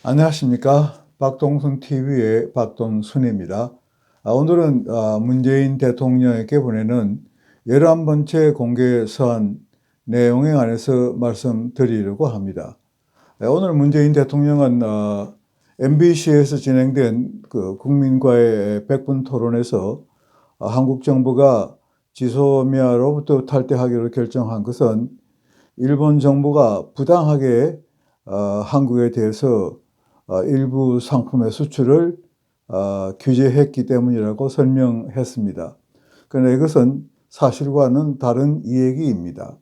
안녕하십니까. 박동순 TV의 박동순입니다. 오늘은 문재인 대통령에게 보내는 11번째 공개 서한 내용에 관해서 말씀드리려고 합니다. 오늘 문재인 대통령은 MBC에서 진행된 그 국민과의 백분 토론에서 한국 정부가 지소미아로부터 탈퇴하기로 결정한 것은 일본 정부가 부당하게 한국에 대해서 일부 상품의 수출을 규제했기 때문이라고 설명했습니다. 그러나 이것은 사실과는 다른 이야기입니다.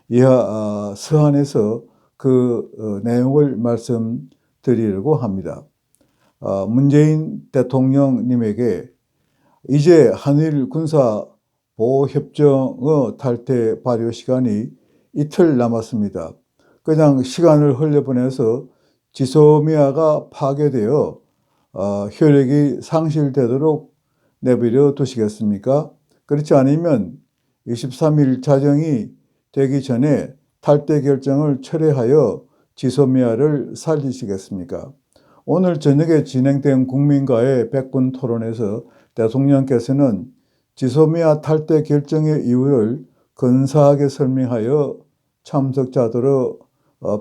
이하 서한에서 그 내용을 말씀드리려고 합니다. 문재인 대통령님에게 이제 한일 군사 보호협정의 탈퇴 발효 시간이 이틀 남았습니다. 그냥 시간을 흘려보내서 지소미아가 파괴되어 효력이 상실되도록 내버려 두시겠습니까? 그렇지 않으면 23일 자정이 되기 전에 탈퇴 결정을 철회하여 지소미아를 살리시겠습니까? 오늘 저녁에 진행된 국민과의 백분 토론에서 대통령께서는 지소미아 탈퇴 결정의 이유를 근사하게 설명하여 참석자들의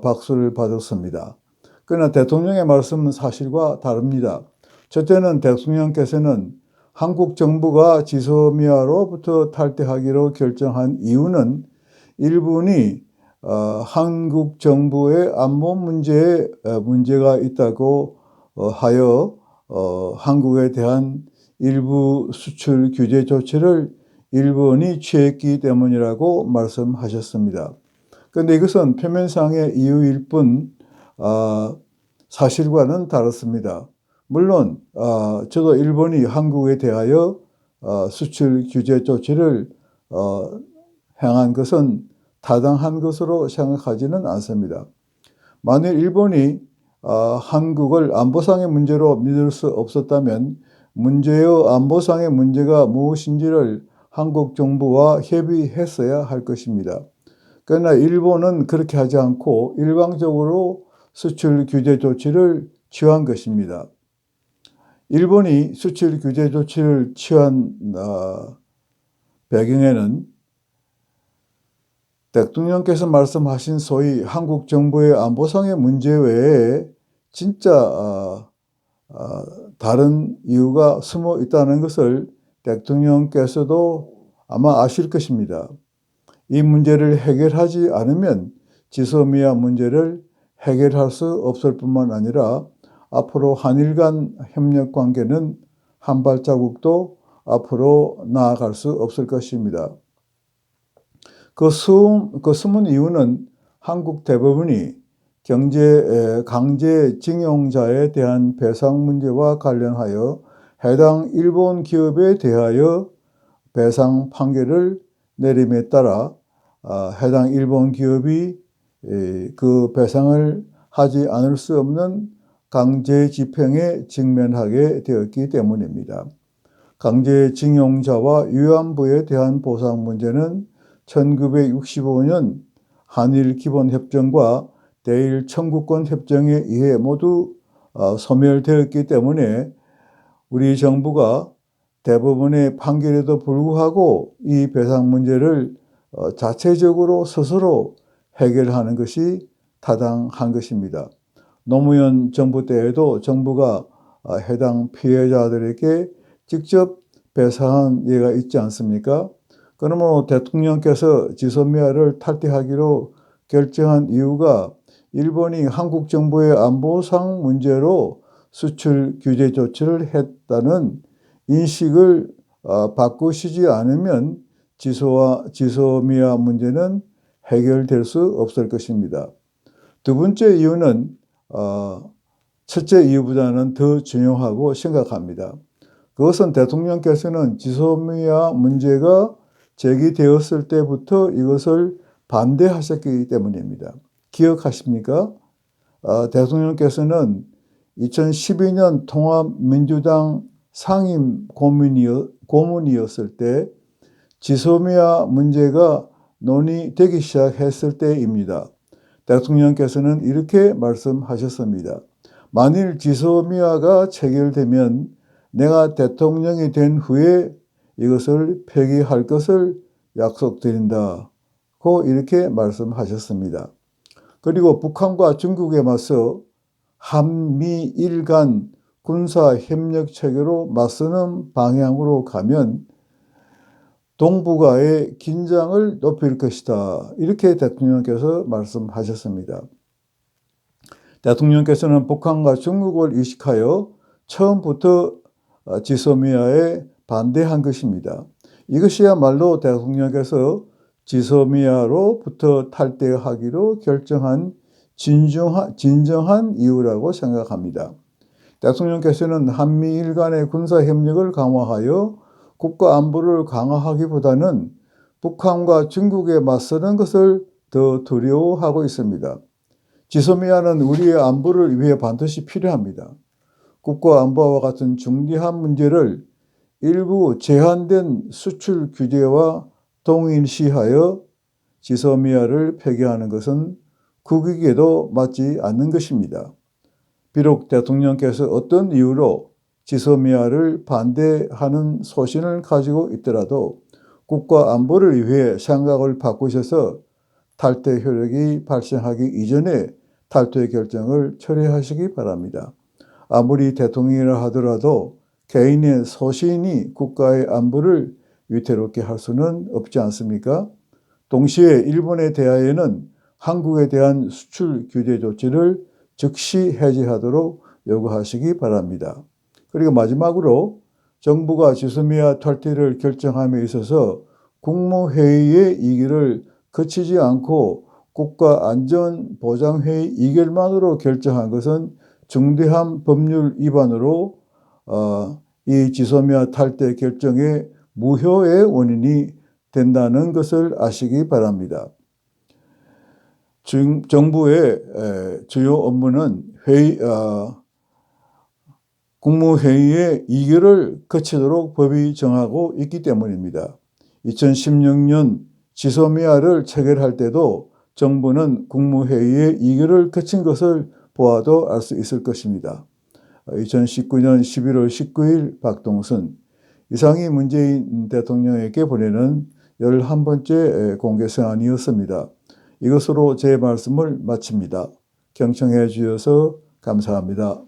박수를 받았습니다. 그러나 대통령의 말씀은 사실과 다릅니다. 첫째는 대통령께서는 한국 정부가 지소미아로부터 탈퇴하기로 결정한 이유는 일본이 한국 정부의 안보 문제에 문제가 있다고 하여 한국에 대한 일부 수출 규제 조치를 일본이 취했기 때문이라고 말씀하셨습니다. 그런데 이것은 표면상의 이유일 뿐 사실과는 다릅니다. 물론 저도 일본이 한국에 대하여 수출 규제 조치를 행한 것은 타당한 것으로 생각하지는 않습니다. 만일 일본이 한국을 안보상의 문제로 믿을 수 없었다면 문제의 안보상의 문제가 무엇인지를 한국 정부와 협의했어야 할 것입니다. 그러나 일본은 그렇게 하지 않고 일방적으로 수출 규제 조치를 취한 것입니다. 일본이 수출 규제 조치를 취한 배경에는 대통령께서 말씀하신 소위 한국 정부의 안보상의 문제 외에 진짜 다른 이유가 숨어 있다는 것을 대통령께서도 아마 아실 것입니다. 이 문제를 해결하지 않으면 지소미아 문제를 해결할 수 없을 뿐만 아니라 앞으로 한일 간 협력 관계는 한 발자국도 앞으로 나아갈 수 없을 것입니다. 그 숨은 이유는 한국 대법원이 강제징용자에 대한 배상 문제와 관련하여 해당 일본 기업에 대하여 배상 판결을 내림에 따라 해당 일본 기업이 그 배상을 하지 않을 수 없는 강제 집행에 직면하게 되었기 때문입니다. 강제징용자와 위안부에 대한 보상 문제는 1965년 한일 기본협정과 대일 청구권 협정에 의해 모두 소멸되었기 때문에 우리 정부가 대법원의 판결에도 불구하고 이 배상 문제를 자체적으로 스스로 해결하는 것이 타당한 것입니다. 노무현 정부 때에도 정부가 해당 피해자들에게 직접 배상한 예가 있지 않습니까? 그러므로 대통령께서 지소미아를 탈퇴하기로 결정한 이유가 일본이 한국 정부의 안보상 문제로 수출 규제 조치를 했다는 인식을 바꾸시지 않으면 지소미아 문제는 해결될 수 없을 것입니다. 두 번째 이유는 첫째 이유보다는 더 중요하고 심각합니다. 그것은 대통령께서는 지소미아 문제가 제기되었을 때부터 이것을 반대하셨기 때문입니다. 기억하십니까? 대통령께서는 2012년 통합민주당 상임 고문이었을 때 지소미아 문제가 논의되기 시작했을 때입니다. 대통령께서는 이렇게 말씀하셨습니다. 만일 지소미아가 체결되면 내가 대통령이 된 후에 이것을 폐기할 것을 약속드린다고 이렇게 말씀하셨습니다. 그리고 북한과 중국에 맞서 한미일 간 군사협력 체계로 맞서는 방향으로 가면 동북아의 긴장을 높일 것이다. 이렇게 대통령께서 말씀하셨습니다. 대통령께서는 북한과 중국을 의식하여 처음부터 지소미아에 반대한 것입니다. 이것이야말로 대통령께서 지소미아로부터 탈퇴하기로 결정한 진정한 이유라고 생각합니다. 대통령께서는 한미일 간의 군사협력을 강화하여 국가 안보를 강화하기보다는 북한과 중국에 맞서는 것을 더 두려워하고 있습니다. 지소미아는 우리의 안보를 위해 반드시 필요합니다. 국가 안보와 같은 중대한 문제를 일부 제한된 수출 규제와 동일시하여 지소미아를 폐기하는 것은 국익에도 맞지 않는 것입니다. 비록 대통령께서 어떤 이유로 지소미아를 반대하는 소신을 가지고 있더라도 국가 안보를 위해 생각을 바꾸셔서 탈퇴 효력이 발생하기 이전에 탈퇴 결정을 철회하시기 바랍니다. 아무리 대통령이라 하더라도 개인의 소신이 국가의 안보를 위태롭게 할 수는 없지 않습니까? 동시에 일본에 대하여는 한국에 대한 수출 규제 조치를 즉시 해제하도록 요구하시기 바랍니다. 그리고 마지막으로 정부가 지소미아 탈퇴를 결정함에 있어서 국무회의의 의결을 거치지 않고 국가안전보장회의 의결만으로 결정한 것은 중대한 법률 위반으로 이 지소미아 탈퇴 결정의 무효의 원인이 된다는 것을 아시기 바랍니다. 정부의 주요 업무는 국무회의의 의결을 거치도록 법이 정하고 있기 때문입니다. 2016년 지소미아를 체결할 때도 정부는 국무회의의 의결을 거친 것을 보아도 알 수 있을 것입니다. 2019년 11월 19일 박동순 이상이 문재인 대통령에게 보내는 11번째 공개서한이었습니다. 이것으로 제 말씀을 마칩니다. 경청해 주셔서 감사합니다.